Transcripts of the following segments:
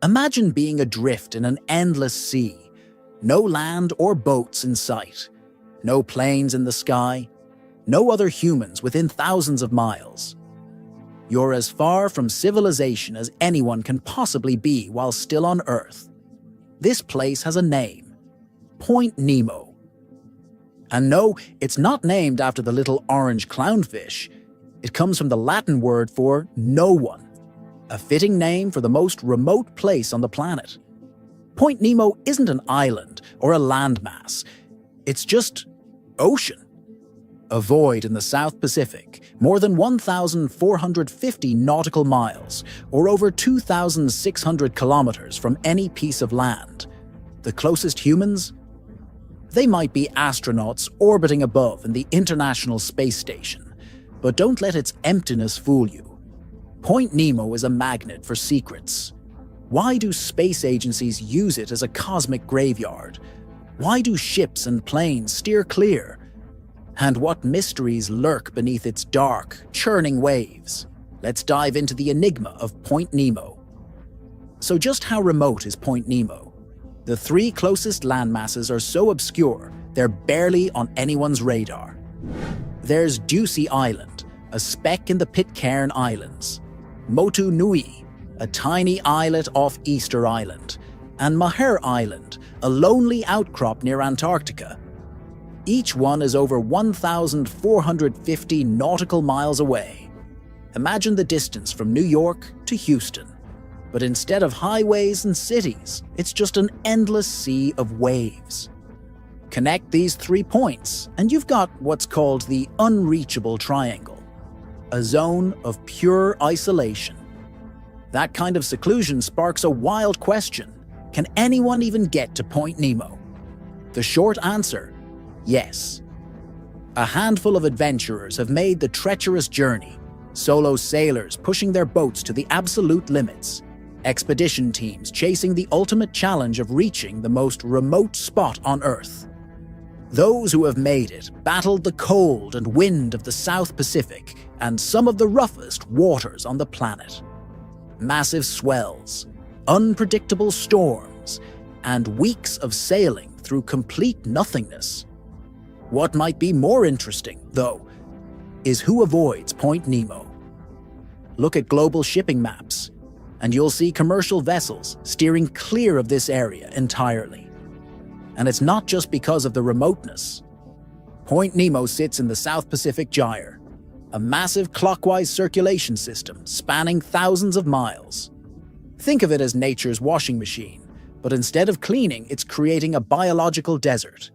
Imagine being adrift in an endless sea, no land or boats in sight, no planes in the sky, no other humans within thousands of miles. You're as far from civilization as anyone can possibly be while still on Earth. This place has a name: Point Nemo. And no, it's not named after the little orange clownfish. It comes from the Latin word for no one, a fitting name for the most remote place on the planet. Point Nemo isn't an island or a landmass. It's just ocean. A void in the South Pacific, more than 1,450 nautical miles, or over 2,600 kilometers from any piece of land. The closest humans? They might be astronauts orbiting above in the International Space Station, but don't let its emptiness fool you. Point Nemo is a magnet for secrets. Why do space agencies use it as a cosmic graveyard? Why do ships and planes steer clear? And what mysteries lurk beneath its dark, churning waves? Let's dive into the enigma of Point Nemo. So just how remote is Point Nemo? The three closest landmasses are so obscure, they're barely on anyone's radar. There's Ducie Island, a speck in the Pitcairn Islands, Motu Nui, a tiny islet off Easter Island, and Maher Island, a lonely outcrop near Antarctica. Each one is over 1,450 nautical miles away. Imagine the distance from New York to Houston. But instead of highways and cities, it's just an endless sea of waves. Connect these 3 points, and you've got what's called the unreachable triangle, a zone of pure isolation. That kind of seclusion sparks a wild question. Can anyone even get to Point Nemo? The short answer: yes. A handful of adventurers have made the treacherous journey, solo sailors pushing their boats to the absolute limits, expedition teams chasing the ultimate challenge of reaching the most remote spot on Earth. Those who have made it battled the cold and wind of the South Pacific and some of the roughest waters on the planet. Massive swells, unpredictable storms, and weeks of sailing through complete nothingness. What might be more interesting, though, is who avoids Point Nemo. Look at global shipping maps, and you'll see commercial vessels steering clear of this area entirely. And it's not just because of the remoteness. Point Nemo sits in the South Pacific Gyre, a massive clockwise circulation system spanning thousands of miles. Think of it as nature's washing machine, but instead of cleaning, it's creating a biological desert.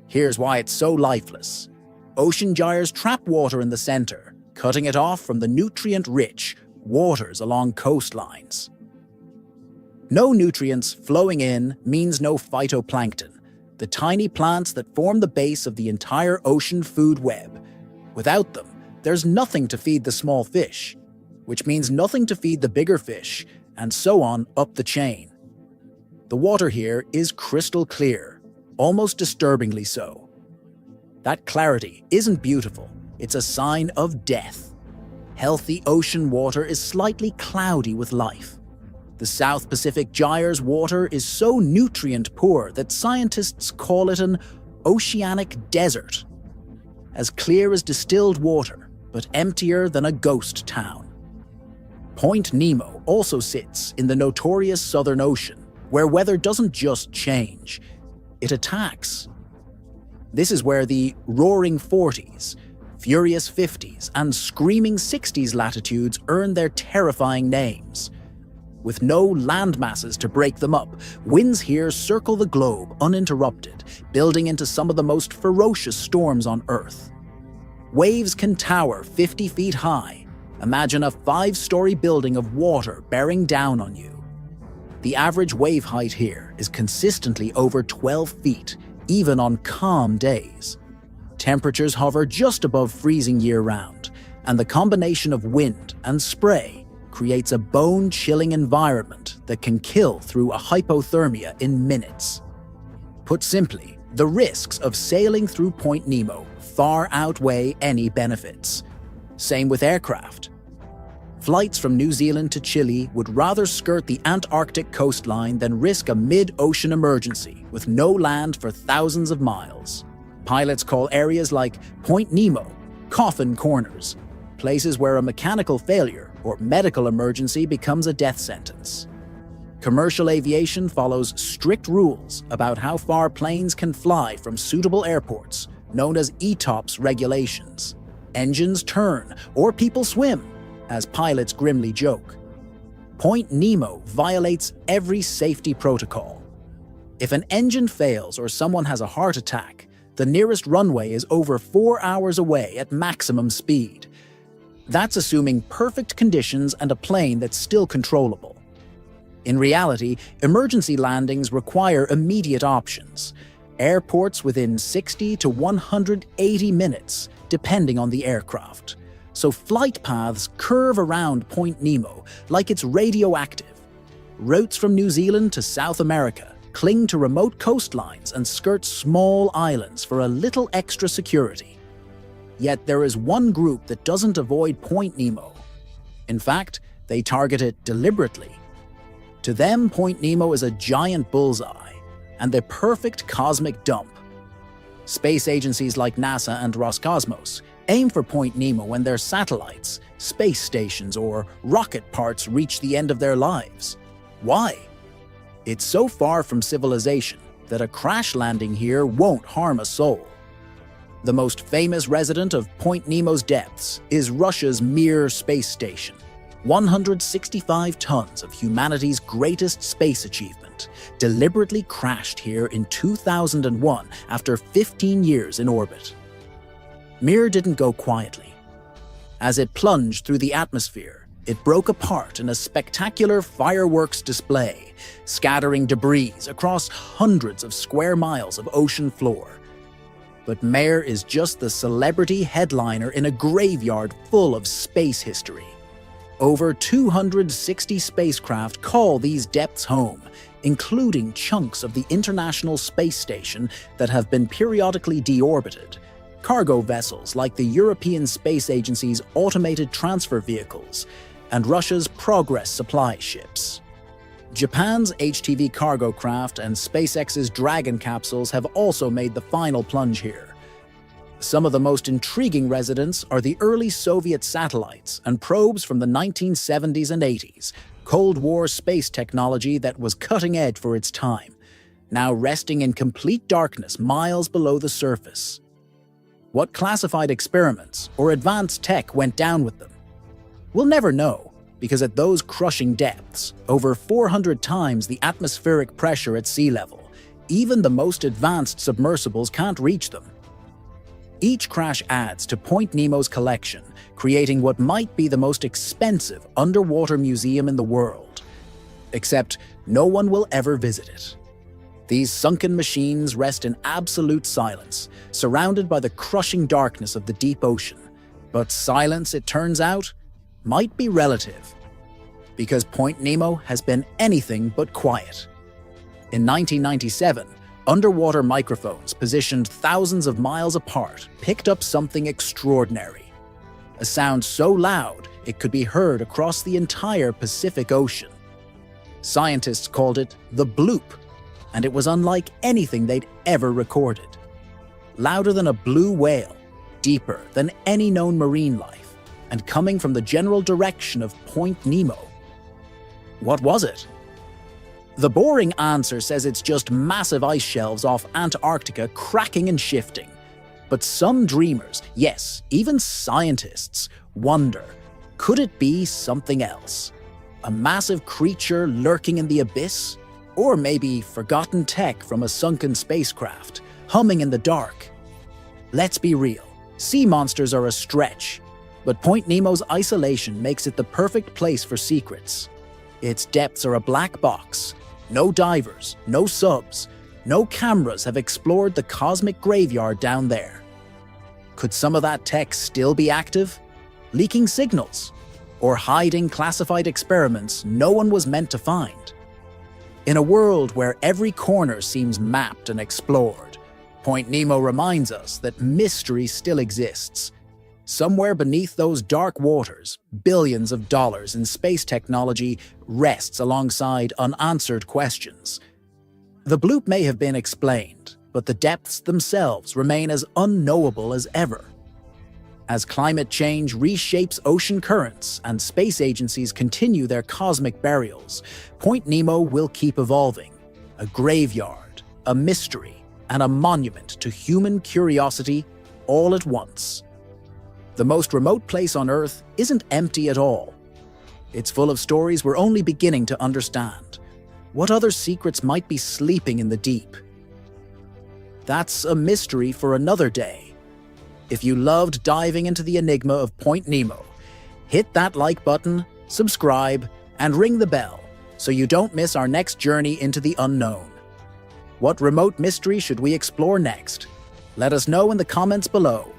Here's why it's so lifeless. Ocean gyres trap water in the center, cutting it off from the nutrient-rich waters along coastlines. No nutrients flowing in means no phytoplankton, the tiny plants that form the base of the entire ocean food web. Without them, there's nothing to feed the small fish, which means nothing to feed the bigger fish, and so on up the chain. The water here is crystal clear, almost disturbingly so. That clarity isn't beautiful, it's a sign of death. Healthy ocean water is slightly cloudy with life. The South Pacific Gyre's water is so nutrient-poor that scientists call it an oceanic desert. As clear as distilled water, but emptier than a ghost town. Point Nemo also sits in the notorious Southern Ocean, where weather doesn't just change, it attacks. This is where the roaring 40s, furious 50s, and screaming 60s latitudes earn their terrifying names. With no landmasses to break them up, winds here circle the globe uninterrupted, building into some of the most ferocious storms on Earth. Waves can tower 50 feet high. Imagine a 5-story building of water bearing down on you. The average wave height here is consistently over 12 feet, even on calm days. Temperatures hover just above freezing year-round, and the combination of wind and spray creates a bone-chilling environment that can kill through a hypothermia in minutes. Put simply, the risks of sailing through Point Nemo far outweigh any benefits. Same with aircraft. Flights from New Zealand to Chile would rather skirt the Antarctic coastline than risk a mid-ocean emergency with no land for thousands of miles. Pilots call areas like Point Nemo coffin corners, places where a mechanical failure or medical emergency becomes a death sentence. Commercial aviation follows strict rules about how far planes can fly from suitable airports, known as ETOPS regulations. Engines turn or people swim, as pilots grimly joke. Point Nemo violates every safety protocol. If an engine fails or someone has a heart attack, the nearest runway is over 4 hours away at maximum speed. That's assuming perfect conditions and a plane that's still controllable. In reality, emergency landings require immediate options. Airports within 60 to 180 minutes, depending on the aircraft. So flight paths curve around Point Nemo like it's radioactive. Routes from New Zealand to South America cling to remote coastlines and skirt small islands for a little extra security. Yet there is one group that doesn't avoid Point Nemo. In fact, they target it deliberately. To them, Point Nemo is a giant bullseye and the perfect cosmic dump. Space agencies like NASA and Roscosmos aim for Point Nemo when their satellites, space stations, or rocket parts reach the end of their lives. Why? It's so far from civilization that a crash landing here won't harm a soul. The most famous resident of Point Nemo's depths is Russia's Mir space station. 165 tons of humanity's greatest space achievement deliberately crashed here in 2001 after 15 years in orbit. Mir didn't go quietly. As it plunged through the atmosphere, it broke apart in a spectacular fireworks display, scattering debris across hundreds of square miles of ocean floor. But Mir is just the celebrity headliner in a graveyard full of space history. Over 260 spacecraft call these depths home, including chunks of the International Space Station that have been periodically deorbited, cargo vessels like the European Space Agency's automated transfer vehicles, and Russia's Progress supply ships. Japan's HTV cargo craft and SpaceX's Dragon capsules have also made the final plunge here. Some of the most intriguing residents are the early Soviet satellites and probes from the 1970s and 80s, Cold War space technology that was cutting edge for its time, now resting in complete darkness miles below the surface. What classified experiments or advanced tech went down with them? We'll never know, because at those crushing depths, over 400 times the atmospheric pressure at sea level, even the most advanced submersibles can't reach them. Each crash adds to Point Nemo's collection, creating what might be the most expensive underwater museum in the world. Except no one will ever visit it. These sunken machines rest in absolute silence, surrounded by the crushing darkness of the deep ocean. But silence, it turns out, might be relative. Because Point Nemo has been anything but quiet. In 1997, underwater microphones positioned thousands of miles apart picked up something extraordinary. A sound so loud it could be heard across the entire Pacific Ocean. Scientists called it the bloop, and it was unlike anything they'd ever recorded. Louder than a blue whale, deeper than any known marine life, and coming from the general direction of Point Nemo. What was it? The boring answer says it's just massive ice shelves off Antarctica cracking and shifting. But some dreamers, yes, even scientists, wonder, could it be something else? A massive creature lurking in the abyss? Or maybe forgotten tech from a sunken spacecraft, humming in the dark? Let's be real, sea monsters are a stretch, but Point Nemo's isolation makes it the perfect place for secrets. Its depths are a black box. No divers, no subs, no cameras have explored the cosmic graveyard down there. Could some of that tech still be active? Leaking signals? Or hiding classified experiments no one was meant to find? In a world where every corner seems mapped and explored, Point Nemo reminds us that mystery still exists. Somewhere beneath those dark waters, billions of dollars in space technology rests alongside unanswered questions. The bloop may have been explained, but the depths themselves remain as unknowable as ever. As climate change reshapes ocean currents and space agencies continue their cosmic burials, Point Nemo will keep evolving, a graveyard, a mystery, and a monument to human curiosity all at once. The most remote place on Earth isn't empty at all. It's full of stories we're only beginning to understand. What other secrets might be sleeping in the deep? That's a mystery for another day. If you loved diving into the enigma of Point Nemo, hit that like button, subscribe, and ring the bell so you don't miss our next journey into the unknown. What remote mystery should we explore next? Let us know in the comments below.